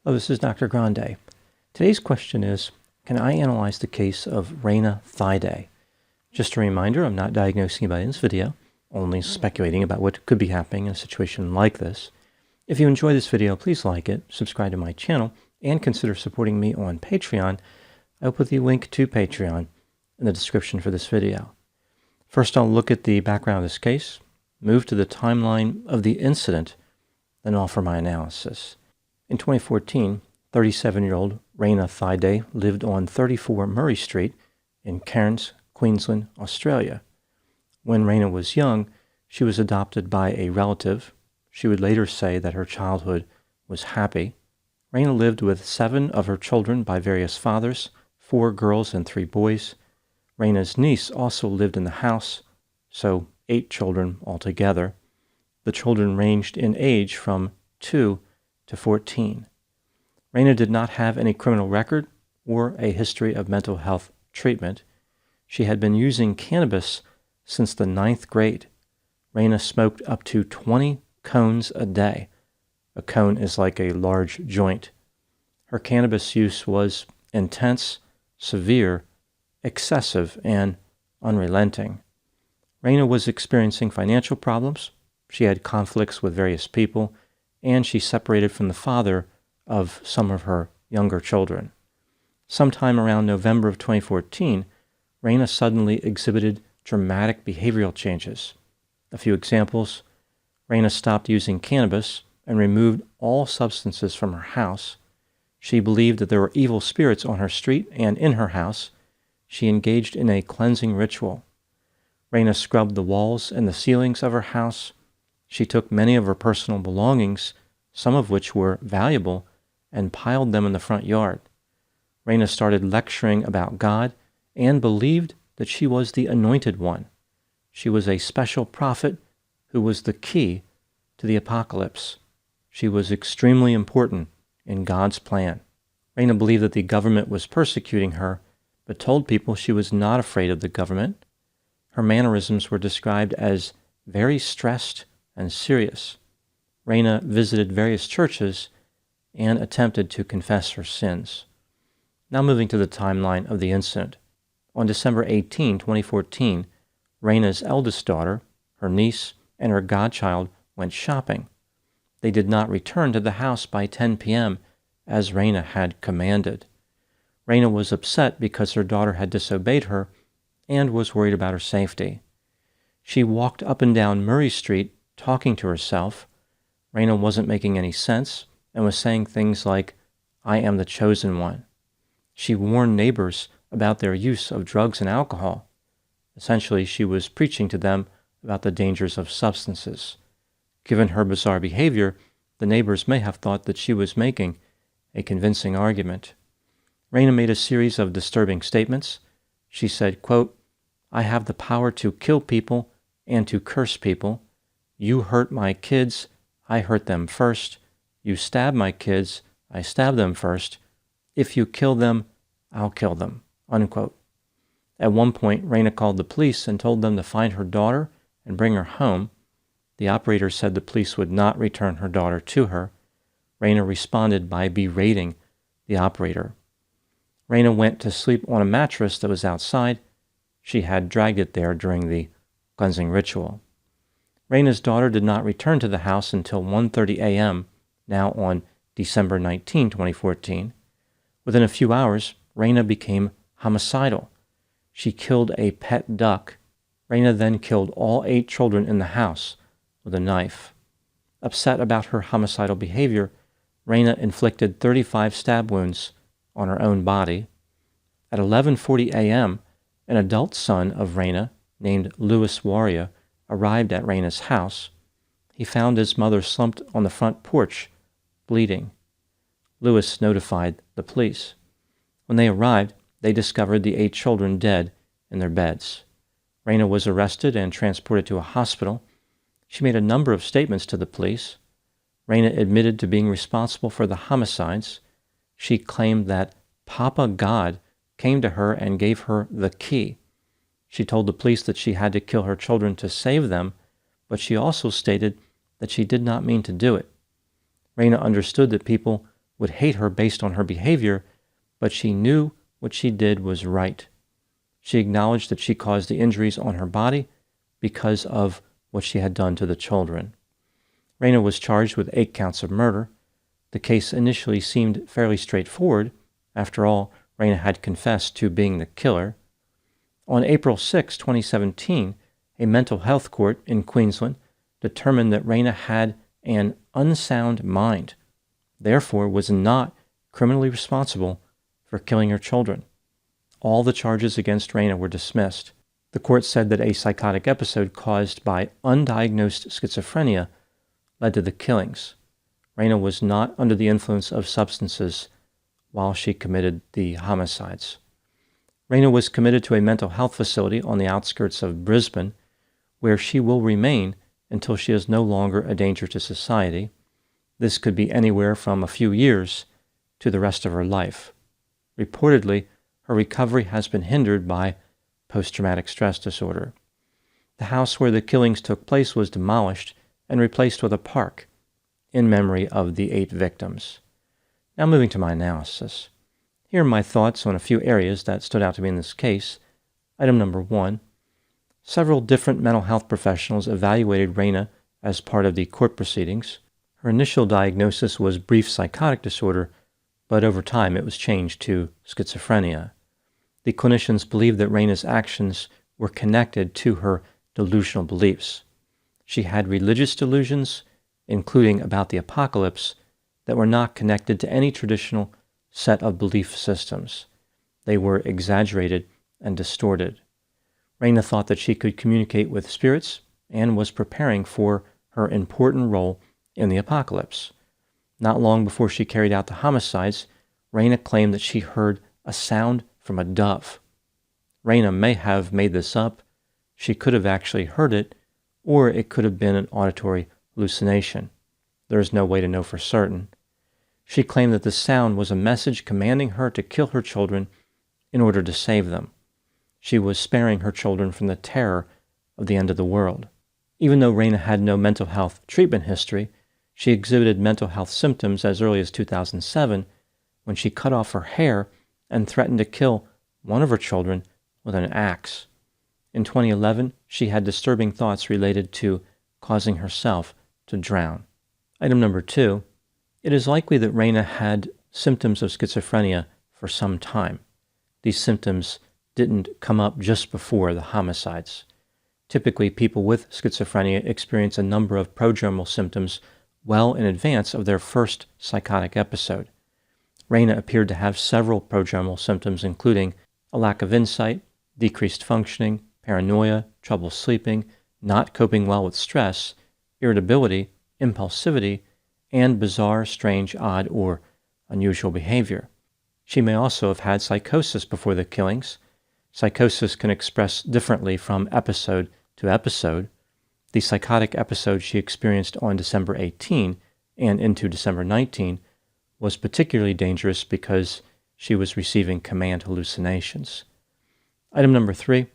Hello, this is Dr. Grande. Today's question is, can I analyze the case of Raina Thaiday? Just a reminder, I'm not diagnosing anybody in this video, only speculating about what could be happening in a situation like this. If you enjoy this video, please like it, subscribe to my channel, and consider supporting me on Patreon. I will put the link to Patreon in the description for this video. First, I'll look at the background of this case, move to the timeline of the incident, then offer my analysis. In 2014, 37-year-old Raina Thaiday lived on 34 Murray Street in Cairns, Queensland, Australia. When Raina was young, she was adopted by a relative. She would later say that her childhood was happy. Raina lived with 7 of her children by various fathers, 4 girls and 3 boys. Raina's niece also lived in the house, so 8 children altogether. The children ranged in age from 2 to 14. Raina did not have any criminal record or a history of mental health treatment. She had been using cannabis since the 9th grade. Raina smoked up to 20 cones a day. A cone is like a large joint. Her cannabis use was intense, severe, excessive, and unrelenting. Raina was experiencing financial problems. She had conflicts with various people, and she separated from the father of some of her younger children. Sometime around November of 2014, Raina suddenly exhibited dramatic behavioral changes. A few examples: Raina stopped using cannabis and removed all substances from her house. She believed that there were evil spirits on her street and in her house. She engaged in a cleansing ritual. Raina scrubbed the walls and the ceilings of her house. She took many of her personal belongings, some of which were valuable, and piled them in the front yard. Raina started lecturing about God and believed that she was the anointed one. She was a special prophet who was the key to the apocalypse. She was extremely important in God's plan. Raina believed that the government was persecuting her, but told people she was not afraid of the government. Her mannerisms were described as very stressed and serious. Raina visited various churches and attempted to confess her sins. Now moving to the timeline of the incident. On December 18, 2014, Raina's eldest daughter, her niece, and her godchild went shopping. They did not return to the house by 10 p.m. as Raina had commanded. Raina was upset because her daughter had disobeyed her and was worried about her safety. She walked up and down Murray Street talking to herself. Raina wasn't making any sense and was saying things like, "I am the chosen one." She warned neighbors about their use of drugs and alcohol. Essentially, she was preaching to them about the dangers of substances. Given her bizarre behavior, the neighbors may have thought that she was making a convincing argument. Raina made a series of disturbing statements. She said, quote, "I have the power to kill people and to curse people. You hurt my kids, I hurt them first. You stab my kids, I stab them first. If you kill them, I'll kill them," unquote. At one point, Raina called the police and told them to find her daughter and bring her home. The operator said the police would not return her daughter to her. Raina responded by berating the operator. Raina went to sleep on a mattress that was outside. She had dragged it there during the cleansing ritual. Raina's daughter did not return to the house until 1:30 a.m., now on December 19, 2014. Within a few hours, Raina became homicidal. She killed a pet duck. Raina then killed all 8 children in the house with a knife. Upset about her homicidal behavior, Raina inflicted 35 stab wounds on her own body. At 11:40 a.m., an adult son of Raina, named Louis Warrior, arrived at Raina's house. He found his mother slumped on the front porch, bleeding. Louis notified the police. When they arrived, they discovered the 8 children dead in their beds. Raina was arrested and transported to a hospital. She made a number of statements to the police. Raina admitted to being responsible for the homicides. She claimed that Papa God came to her and gave her the key. She told the police that she had to kill her children to save them, but she also stated that she did not mean to do it. Raina understood that people would hate her based on her behavior, but she knew what she did was right. She acknowledged that she caused the injuries on her body because of what she had done to the children. Reina was charged with 8 counts of murder. The case initially seemed fairly straightforward. After all, Reina had confessed to being the killer. On April 6, 2017, a mental health court in Queensland determined that Reina had an unsound mind, therefore was not criminally responsible for killing her children. All the charges against Reina were dismissed. The court said that a psychotic episode caused by undiagnosed schizophrenia led to the killings. Reina was not under the influence of substances while she committed the homicides. Reina was committed to a mental health facility on the outskirts of Brisbane, where she will remain until she is no longer a danger to society. This could be anywhere from a few years to the rest of her life. Reportedly, her recovery has been hindered by post-traumatic stress disorder. The house where the killings took place was demolished and replaced with a park in memory of the 8 victims. Now moving to my analysis. Here are my thoughts on a few areas that stood out to me in this case. Item number 1. Several different mental health professionals evaluated Reina as part of the court proceedings. Her initial diagnosis was brief psychotic disorder, but over time it was changed to schizophrenia. The clinicians believed that Reina's actions were connected to her delusional beliefs. She had religious delusions, including about the apocalypse, that were not connected to any traditional set of belief systems. They were exaggerated and distorted. Reina thought that she could communicate with spirits and was preparing for her important role in the apocalypse. Not long before she carried out the homicides, Reina claimed that she heard a sound from a dove. Reina may have made this up. She could have actually heard it, or it could have been an auditory hallucination. There is no way to know for certain. She claimed that the sound was a message commanding her to kill her children in order to save them. She was sparing her children from the terror of the end of the world. Even though Reina had no mental health treatment history, she exhibited mental health symptoms as early as 2007 when she cut off her hair and threatened to kill one of her children with an axe. In 2011, she had disturbing thoughts related to causing herself to drown. Item number 2. It is likely that Reina had symptoms of schizophrenia for some time. These symptoms didn't come up just before the homicides. Typically, people with schizophrenia experience a number of prodromal symptoms well in advance of their first psychotic episode. Reina appeared to have several prodromal symptoms, including a lack of insight, decreased functioning, paranoia, trouble sleeping, not coping well with stress, irritability, impulsivity, and bizarre, strange, odd, or unusual behavior. She may also have had psychosis before the killings. Psychosis can express differently from episode to episode. The psychotic episode she experienced on December 18 and into December 19 was particularly dangerous because she was receiving command hallucinations. Item number 3.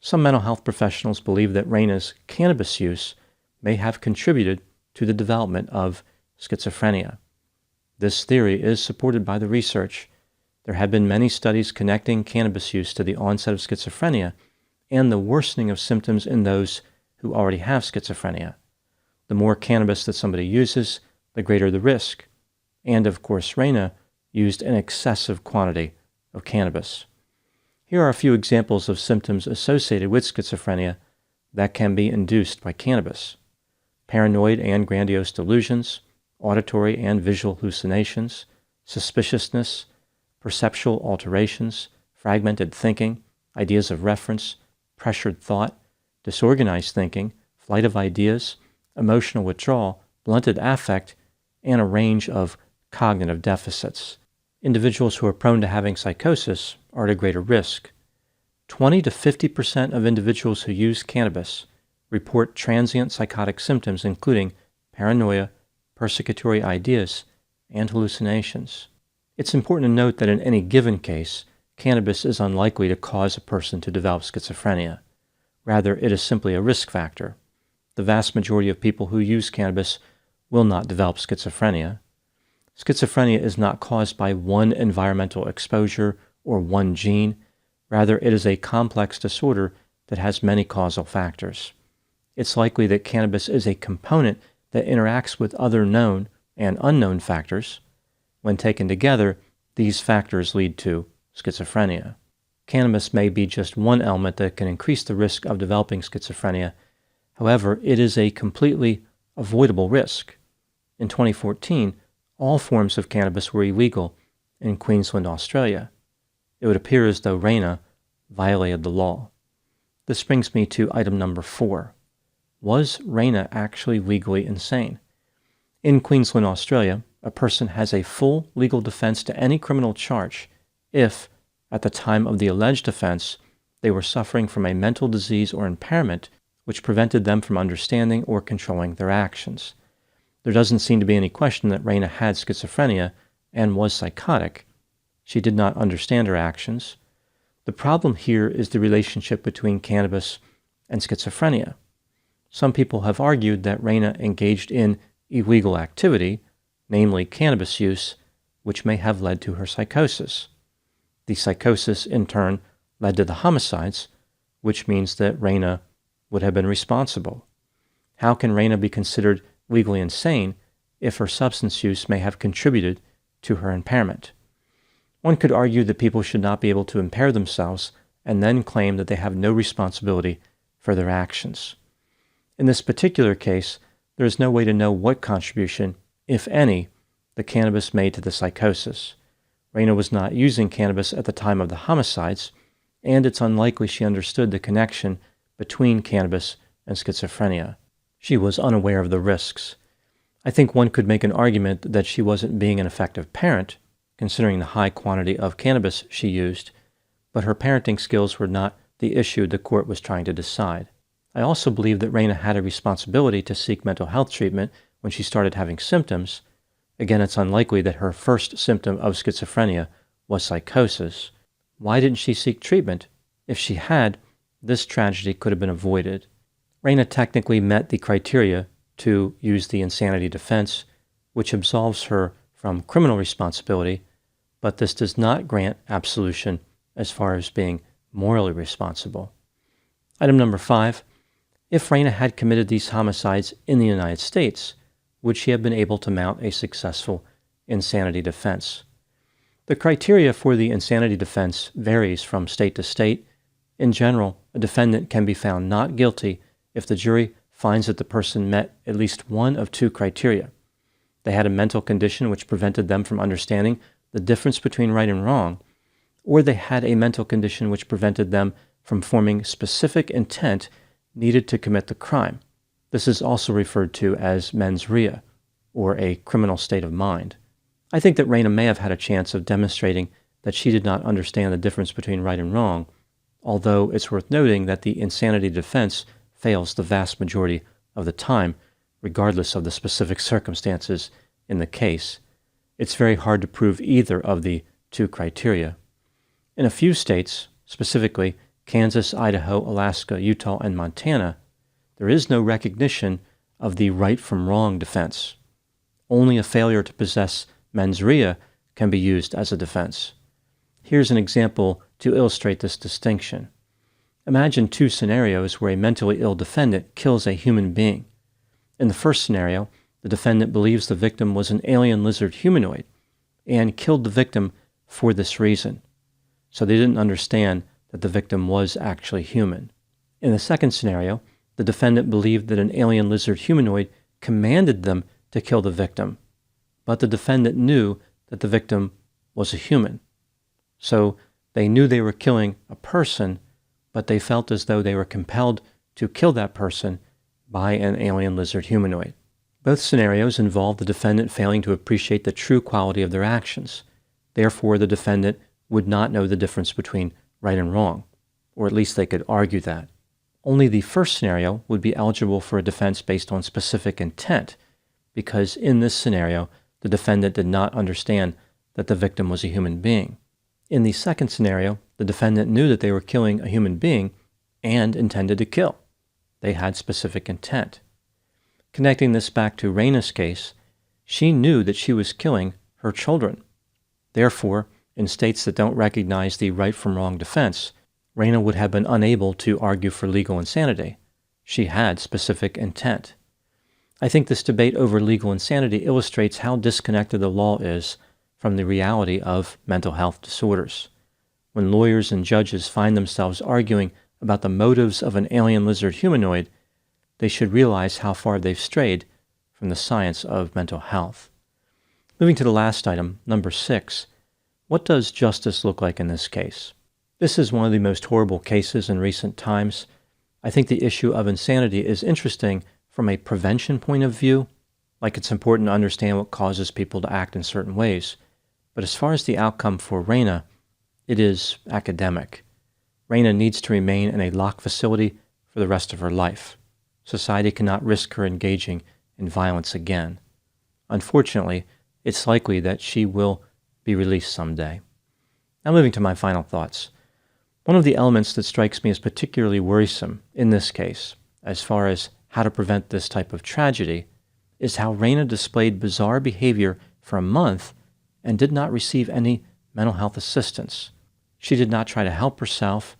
Some mental health professionals believe that Reina's cannabis use may have contributed to the development of schizophrenia. This theory is supported by the research. There have been many studies connecting cannabis use to the onset of schizophrenia and the worsening of symptoms in those who already have schizophrenia. The more cannabis that somebody uses, the greater the risk. And of course, Reina used an excessive quantity of cannabis. Here are a few examples of symptoms associated with schizophrenia that can be induced by cannabis: paranoid and grandiose delusions, auditory and visual hallucinations, suspiciousness, perceptual alterations, fragmented thinking, ideas of reference, pressured thought, disorganized thinking, flight of ideas, emotional withdrawal, blunted affect, and a range of cognitive deficits. Individuals who are prone to having psychosis are at a greater risk. 20 to 50% of individuals who use cannabis report transient psychotic symptoms, including paranoia, persecutory ideas, and hallucinations. It's important to note that in any given case, cannabis is unlikely to cause a person to develop schizophrenia. Rather, it is simply a risk factor. The vast majority of people who use cannabis will not develop schizophrenia. schizophrenia is not caused by one environmental exposure or one gene. Rather, it is a complex disorder that has many causal factors. It's likely that cannabis is a component that interacts with other known and unknown factors. When taken together, these factors lead to schizophrenia. Cannabis may be just one element that can increase the risk of developing schizophrenia. However, it is a completely avoidable risk. In 2014, all forms of cannabis were illegal in Queensland, Australia. It would appear as though Reina violated the law. This brings me to item number 4. Was Reina actually legally insane? In Queensland, Australia, a person has a full legal defense to any criminal charge if, at the time of the alleged offense, they were suffering from a mental disease or impairment which prevented them from understanding or controlling their actions. There doesn't seem to be any question that Reina had schizophrenia and was psychotic. She did not understand her actions. The problem here is the relationship between cannabis and schizophrenia. Some people have argued that Reina engaged in illegal activity, namely cannabis use, which may have led to her psychosis. The psychosis, in turn, led to the homicides, which means that Reina would have been responsible. How can Reina be considered legally insane if her substance use may have contributed to her impairment? One could argue that people should not be able to impair themselves and then claim that they have no responsibility for their actions. In this particular case, there is no way to know what contribution, if any, the cannabis made to the psychosis. Reina was not using cannabis at the time of the homicides, and it's unlikely she understood the connection between cannabis and schizophrenia. She was unaware of the risks. I think one could make an argument that she wasn't being an effective parent, considering the high quantity of cannabis she used, but her parenting skills were not the issue the court was trying to decide. I also believe that Reina had a responsibility to seek mental health treatment when she started having symptoms. Again, it's unlikely that her first symptom of schizophrenia was psychosis. Why didn't she seek treatment? If she had, this tragedy could have been avoided. Reina technically met the criteria to use the insanity defense, which absolves her from criminal responsibility, but this does not grant absolution as far as being morally responsible. Item number 5. If Reina had committed these homicides in the United States, would she have been able to mount a successful insanity defense? The criteria for the insanity defense varies from state to state. In general, a defendant can be found not guilty if the jury finds that the person met at least one of two criteria. They had a mental condition which prevented them from understanding the difference between right and wrong, or they had a mental condition which prevented them from forming specific intent needed to commit the crime. This is also referred to as mens rea, or a criminal state of mind. I think that Reina may have had a chance of demonstrating that she did not understand the difference between right and wrong, although it's worth noting that the insanity defense fails the vast majority of the time, regardless of the specific circumstances in the case. It's very hard to prove either of the two criteria. In a few states, specifically Kansas, Idaho, Alaska, Utah, and Montana, there is no recognition of the right from wrong defense. Only a failure to possess mens rea can be used as a defense. Here's an example to illustrate this distinction. Imagine two scenarios where a mentally ill defendant kills a human being. In the first scenario, the defendant believes the victim was an alien lizard humanoid and killed the victim for this reason. So they didn't understand that the victim was actually human. In the second scenario, the defendant believed that an alien lizard humanoid commanded them to kill the victim, but the defendant knew that the victim was a human. So they knew they were killing a person, but they felt as though they were compelled to kill that person by an alien lizard humanoid. Both scenarios involve the defendant failing to appreciate the true quality of their actions. Therefore, the defendant would not know the difference between right and wrong, or at least they could argue that. Only the first scenario would be eligible for a defense based on specific intent, because in this scenario, the defendant did not understand that the victim was a human being. In the second scenario, the defendant knew that they were killing a human being and intended to kill. They had specific intent. Connecting this back to Reina's case, she knew that she was killing her children. Therefore, in states that don't recognize the right from wrong defense, Reina would have been unable to argue for legal insanity. She had specific intent. I think this debate over legal insanity illustrates how disconnected the law is from the reality of mental health disorders. When lawyers and judges find themselves arguing about the motives of an alien lizard humanoid, they should realize how far they've strayed from the science of mental health. Moving to the last item, number 6, what does justice look like in this case? This is one of the most horrible cases in recent times. I think the issue of insanity is interesting from a prevention point of view, like it's important to understand what causes people to act in certain ways. But as far as the outcome for Reina, it is academic. Reina needs to remain in a locked facility for the rest of her life. Society cannot risk her engaging in violence again. Unfortunately, it's likely that she will be released someday. Now moving to my final thoughts. One of the elements that strikes me as particularly worrisome in this case, as far as how to prevent this type of tragedy, is how Reina displayed bizarre behavior for a month and did not receive any mental health assistance. She did not try to help herself,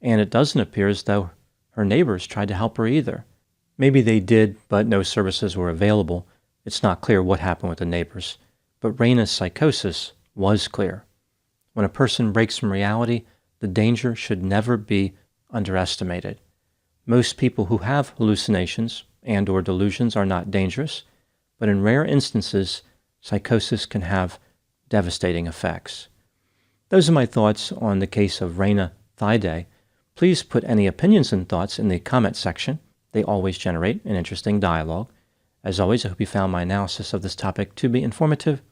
and it doesn't appear as though her neighbors tried to help her either. Maybe they did, but no services were available. It's not clear what happened with the neighbors. But Reina's psychosis was clear. When a person breaks from reality, the danger should never be underestimated. Most people who have hallucinations and/or delusions are not dangerous, but in rare instances, psychosis can have devastating effects. Those are my thoughts on the case of Raina Thaiday. Please put any opinions and thoughts in the comment section. They always generate an interesting dialogue. As always, I hope you found my analysis of this topic to be informative.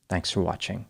Thanks for watching.